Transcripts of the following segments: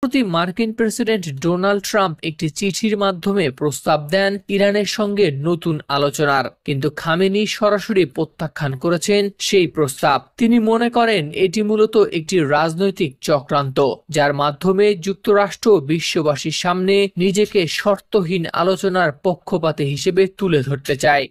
প্রতি মার্কিন president Donald Trump একটি চিঠির মাধ্যমে প্রস্তাব দেন ইরানের সঙ্গে নতুন আলোচনার, কিন্তু খামেনি সরাসরি প্রত্যাখ্যান করেছেন সেই প্রস্তাব। তিনি মনে করেন এটি মূলত একটি রাজনৈতিক চক্রান্ত, যার মাধ্যমে যুক্তরাষ্ট্র বিশ্ববাসীর সামনে নিজেকে শর্তহীন আলোচনার পক্ষপাতী হিসেবে তুলে ধরতে চায়।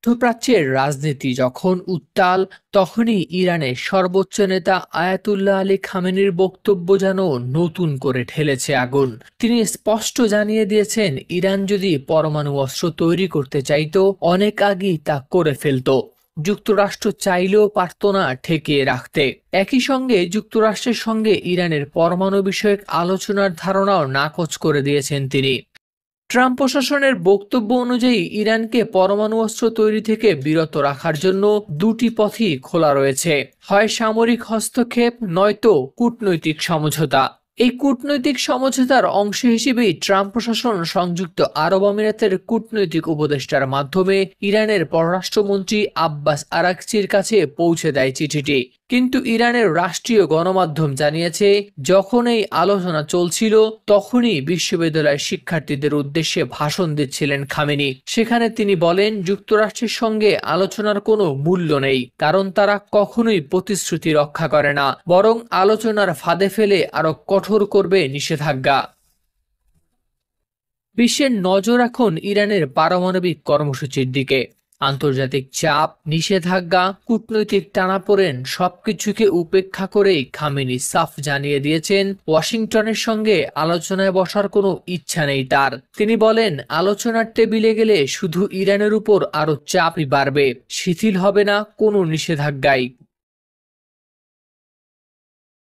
মধ্যপ্রাচ্যের রাজনীতি যখন উত্তাল, তখনই ইরানের সর্বোচ্চ নেতা আয়াতুল্লাহ আলী খামেনির বক্তব্য যেন নতুন করে ঠেলেছে আগুন। তিনি স্পষ্ট জানিয়ে দিয়েছেন, ইরান যদি পরমাণু অস্ত্র তৈরি করতে চাইতো অনেক আগেই তা করে ফেলত। যুক্তরাষ্ট্র চাইলেও পারত না ঠেকিয়ে রাখতে। একই সঙ্গে যুক্তরাষ্ট্রের সঙ্গে ইরানের পরমাণু বিষয়ক আলোচনার ধারণাও নাকচ করে দিয়েছেন তিনি। ট্রাম্প প্রশাসনের বক্তব্য অনুযায়ী ইরানকে পরমাণু অস্ত্র তৈরি থেকে বিরত রাখার জন্য দুটি পথই খোলা রয়েছে, হয় সামরিক হস্তক্ষেপ নয়তো কূটনৈতিক সমঝোতা। এই কূটনৈতিক সমঝোতার অংশ হিসেবেই ট্রাম্প প্রশাসন সংযুক্ত আরব আমিরাতের কূটনৈতিক উপদেষ্টার মাধ্যমে ইরানের পররাষ্ট্রমন্ত্রী আব্বাস আরাকচির কাছে পৌঁছে দেয় চিঠিটি। কিন্তু ইরানের রাষ্ট্রীয় গণমাধ্যম জানিয়েছে, যখন এই আলোচনা চলছিল তখনই বিশ্ববিদ্যালয়ের শিক্ষার্থীদের উদ্দেশ্যে ভাষণ দিচ্ছিলেন খামেনি। সেখানে তিনি বলেন, যুক্তরাষ্ট্রের সঙ্গে আলোচনার কোনো মূল্য নেই, কারণ তারা কখনোই প্রতিশ্রুতি রক্ষা করে না, বরং আলোচনার ফাঁদে ফেলে আরো কঠোর করবে নিষেধাজ্ঞা। বিশ্বের নজর এখন ইরানের পারমাণবিক কর্মসূচির দিকে। আন্তর্জাতিক চাপ, নিষেধাজ্ঞা, কূটনৈতিক টানাপোড়েন সবকিছুকে উপেক্ষা করেই খামেনি সাফ জানিয়ে দিয়েছেন, ওয়াশিংটনের সঙ্গে আলোচনায় বসার কোনো ইচ্ছা নেই তার। তিনি বলেন, আলোচনার টেবিলে গেলে শুধু ইরানের উপর আরো চাপই বাড়বে, শিথিল হবে না কোনো নিষেধাজ্ঞাই।